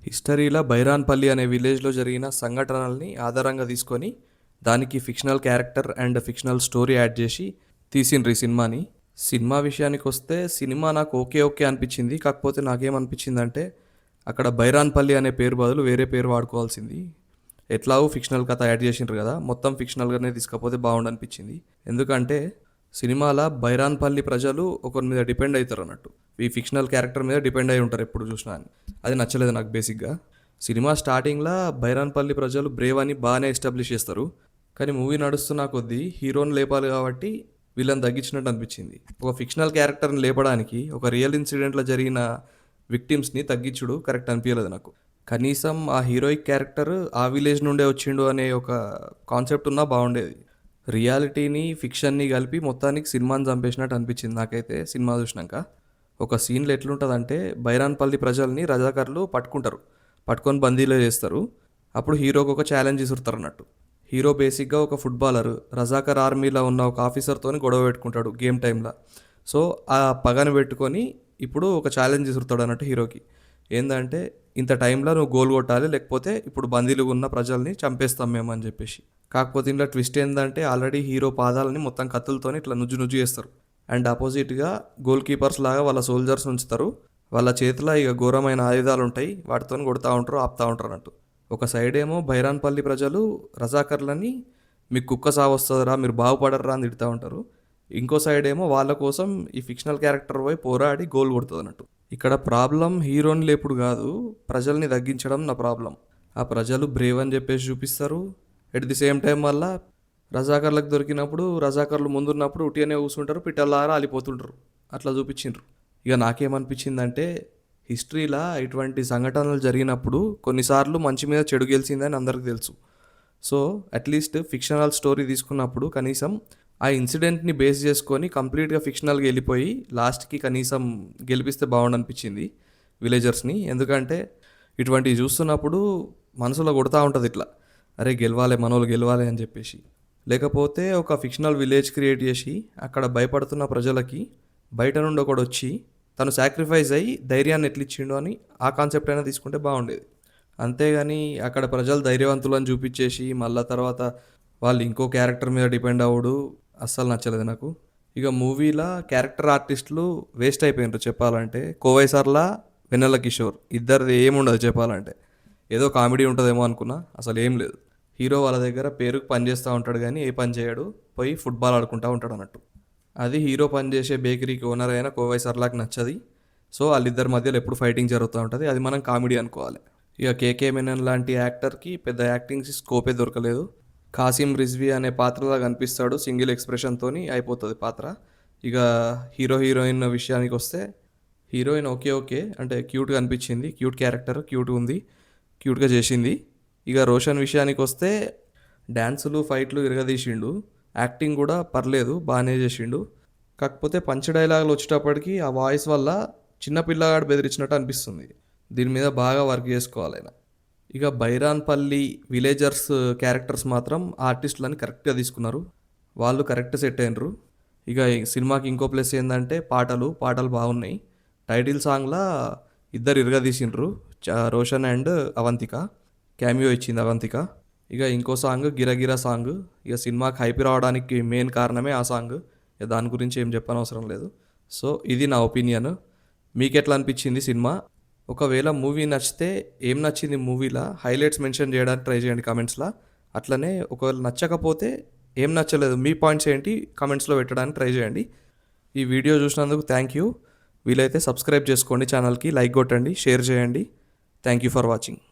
హిస్టరీలో బైరాన్పల్లి అనే విలేజ్లో జరిగిన సంఘటనల్ని ఆధారంగా తీసుకొని దానికి fictional character and fictional story add చేసి తీసిండ్రు ఈ సినిమాని. సినిమా విషయానికి వస్తే సినిమా నాకు ఓకే ఓకే అనిపించింది. కాకపోతే నాకేమనిపించిందంటే అక్కడ బైరాన్పల్లి అనే పేరు బదులు వేరే పేరు వాడుకోవాల్సింది. ఎట్లాగో ఫిక్షనల్ కథ యాడ్ చేసిండ్రు కదా, మొత్తం ఫిక్షనల్గానే తీసుకపోతే బాగుండనిపించింది. ఎందుకంటే సినిమాలో బైరాన్పల్లి ప్రజలు ఒకరి మీద డిపెండ్ అవుతారు అన్నట్టు, ఈ ఫిక్షనల్ క్యారెక్టర్ మీద డిపెండ్ అయి ఉంటారు ఎప్పుడు చూసినా అని. అది నచ్చలేదు నాకు బేసిక్గా. సినిమా స్టార్టింగ్లో బైరాన్పల్లి ప్రజలు బ్రేవ్ అని బాగానే ఎస్టాబ్లిష్ చేస్తారు, కానీ మూవీ నడుస్తున్న కొద్దీ హీరోని లేపాలి కాబట్టి వీళ్ళని తగ్గించినట్టు అనిపించింది. ఒక ఫిక్షనల్ క్యారెక్టర్ని లేపడానికి ఒక రియల్ ఇన్సిడెంట్లో జరిగిన విక్టిమ్స్ని తగ్గించుడు కరెక్ట్ అనిపించలేదు నాకు. కనీసం ఆ హీరోయిక్ క్యారెక్టర్ ఆ విలేజ్ నుండే వచ్చిండు అనే ఒక కాన్సెప్ట్ ఉన్నా బాగుండేది. రియాలిటీని ఫిక్షన్ని కలిపి మొత్తానికి సినిమాని చంపేసినట్టు అనిపించింది నాకైతే సినిమా చూసినాక. ఒక సీన్లో ఎట్లుంటుందంటే బైరాన్పల్లి ప్రజల్ని రజాకర్లు పట్టుకొని బందీలో చేస్తారు. అప్పుడు హీరోకి ఒక ఛాలెంజ్ ఇసురుతారు అన్నట్టు. హీరో బేసిక్గా ఒక ఫుట్బాలర్, రజాకర్ ఆర్మీలో ఉన్న ఒక ఆఫీసర్తో గొడవ పెట్టుకుంటాడు గేమ్ టైంలో. సో ఆ పగను పెట్టుకొని ఇప్పుడు ఒక ఛాలెంజ్ ఇసురుతాడు అన్నట్టు హీరోకి. ఏంటంటే ఇంత టైంలో నువ్వు గోల్ కొట్టాలి, లేకపోతే ఇప్పుడు బందీలు ఉన్న ప్రజల్ని చంపేస్తాం మేము అని చెప్పేసి. కాకపోతే ఇంట్లో ట్విస్ట్ ఏంటంటే ఆల్రెడీ హీరో పాదాలని మొత్తం కత్తులతో ఇట్లా నుజ్జు చేస్తారు. అండ్ ఆపోజిట్గా గోల్ కీపర్స్ లాగా వాళ్ళ సోల్జర్స్ ఉంచుతారు. వాళ్ళ చేతిలో ఇక ఘోరమైన ఆయుధాలు ఉంటాయి, వాటితో కొడుతూ ఉంటారు, ఆపుతూ ఉంటారు అన్నట్టు. ఒక సైడ్ ఏమో బైరాన్పల్లి ప్రజలు రజాకర్లని మీకు కుక్క సావు వస్తుందిరా, మీరు బాగుపడరా అని తిడుతూ ఉంటారు. ఇంకో సైడ్ ఏమో వాళ్ళ కోసం ఈ ఫిక్షనల్ క్యారెక్టర్ పోయి పోరాడి గోల్ కొడుతుంది అన్నట్టు. ఇక్కడ ప్రాబ్లం హీరోని లేపుడు కాదు, ప్రజల్ని తగ్గించడం నా ప్రాబ్లం. ఆ ప్రజలు బ్రేవ్ అని చెప్పేసి చూపిస్తారు. ఎట్ ది సేమ్ టైం వల్ల రజాకర్లకు దొరికినప్పుడు రజాకర్లు ముందున్నప్పుడు ఉట్టిగానే కూర్చుంటారు, పిట్టలారా అలిపోతుంటారు. అట్లా చూపించిండ్రు. ఇక నాకేమనిపించిందంటే హిస్టరీలో ఇటువంటి సంఘటనలు జరిగినప్పుడు కొన్నిసార్లు మంచి మీద చెడు గెలిచిందని అందరికీ తెలుసు. సో అట్లీస్ట్ ఫిక్షనల్ స్టోరీ తీసుకున్నప్పుడు కనీసం ఆ ఇన్సిడెంట్ని బేస్ చేసుకొని కంప్లీట్గా ఫిక్షనల్గా వెళ్ళిపోయి లాస్ట్కి కనీసం గెలిపిస్తే బాగుండనిపించింది విలేజర్స్ని. ఎందుకంటే ఇటువంటివి చూస్తున్నప్పుడు మనసులో కొడుతూ ఉంటుంది ఇట్లా, అరే గెలవాలి మనోళ్ళు గెలవాలి అని చెప్పేసి. లేకపోతే ఒక ఫిక్షనల్ విలేజ్ క్రియేట్ చేసి అక్కడ భయపడుతున్న ప్రజలకి బయట నుండి ఒకడు వచ్చి తను సాక్రిఫైస్ అయ్యి ధైర్యాన్ని ఎట్లిచ్చిండు అని ఆ కాన్సెప్ట్ అయినా తీసుకుంటే బాగుండేది. అంతేగాని అక్కడ ప్రజలు ధైర్యవంతులని చూపించేసి మళ్ళా తర్వాత వాళ్ళు ఇంకో క్యారెక్టర్ మీద డిపెండ్ అవ్వడు అస్సలు నచ్చలేదు నాకు. ఇక మూవీలో క్యారెక్టర్ ఆర్టిస్టులు వేస్ట్ అయిపోయినారు చెప్పాలంటే. కోవైసర్లా వెన్నెల కిషోర్ ఇద్దరిది ఏముండదు చెప్పాలంటే. ఏదో కామెడీ ఉంటుందేమో అనుకున్నా, అసలు ఏం లేదు. హీరో వాళ్ళ దగ్గర పేరుకు పని చేస్తూ ఉంటాడు కానీ ఏ పని చేయడు, పోయి ఫుట్బాల్ ఆడుకుంటూ ఉంటాడు అన్నట్టు. అది హీరో పనిచేసే బేకరీకి ఓనర్ అయిన కోవైసర్లాకి నచ్చది. సో వాళ్ళిద్దరి మధ్యలో ఎప్పుడు ఫైటింగ్ జరుగుతూ ఉంటుంది, అది మనం కామెడీ అనుకోవాలి. ఇక కేకే మెనన్ లాంటి యాక్టర్కి పెద్ద యాక్టింగ్ స్కోపే దొరకలేదు. కాసిం రిజ్వీ అనే పాత్రలా కనిపిస్తాడు, సింగిల్ ఎక్స్ప్రెషన్తోని అయిపోతుంది పాత్ర. ఇక హీరోయిన్ విషయానికి వస్తే హీరోయిన్ ఓకే ఓకే అంటే క్యూట్గా అనిపించింది, క్యూట్ క్యారెక్టర్, క్యూట్ ఉంది, క్యూట్గా చేసింది. ఇక రోషన్ విషయానికి వస్తే డ్యాన్సులు ఫైట్లు ఇరగదీసిండు, యాక్టింగ్ కూడా పర్లేదు బాగానే చేసిండు. కాకపోతే పంచ్ డైలాగులు వచ్చేటప్పటికి ఆ వాయిస్ వల్ల చిన్న పిల్లగాడు బెదిరించినట్టు అనిపిస్తుంది. దీని మీద బాగా వర్క్ చేసుకోవాలి ఆయన. ఇక బైరాన్పల్లి విలేజర్స్ క్యారెక్టర్స్ మాత్రం ఆర్టిస్టులని కరెక్ట్గా తీసుకున్నారు, వాళ్ళు కరెక్ట్ సెట్ అయినరు. ఇక ఈ సినిమాకి ఇంకో ప్లస్ ఏంటంటే పాటలు బాగున్నాయి. టైటిల్ సాంగ్లా ఇద్దరు ఇరగదీసిండ్రు, రోషన్ అండ్ అవంతిక. క్యామియో ఇచ్చింది అవంతిక. ఇక ఇంకో సాంగ్ గిరగిర సాంగ్, ఇక సినిమాకి హైప్ రావడానికి మెయిన్ కారణమే ఆ సాంగ్. ఇక దాని గురించి ఏం చెప్పనవసరం లేదు. సో ఇది నా ఒపీనియన్. మీకు ఎట్లా అనిపించింది సినిమా? ఒకవేళ మూవీ నచ్చితే ఏం నచ్చింది మూవీలో హైలైట్స్ మెన్షన్ చేయడానికి ట్రై చేయండి కామెంట్స్లో. అట్లనే ఒకవేళ నచ్చకపోతే ఏం నచ్చలేదు మీ పాయింట్స్ ఏంటి కామెంట్స్లో పెట్టడానికి ట్రై చేయండి. ఈ వీడియో చూసినందుకు థ్యాంక్ యూ. వీలైతే సబ్స్క్రైబ్ చేసుకోండి ఛానల్కి, లైక్ కొట్టండి, షేర్ చేయండి. Thank you for watching.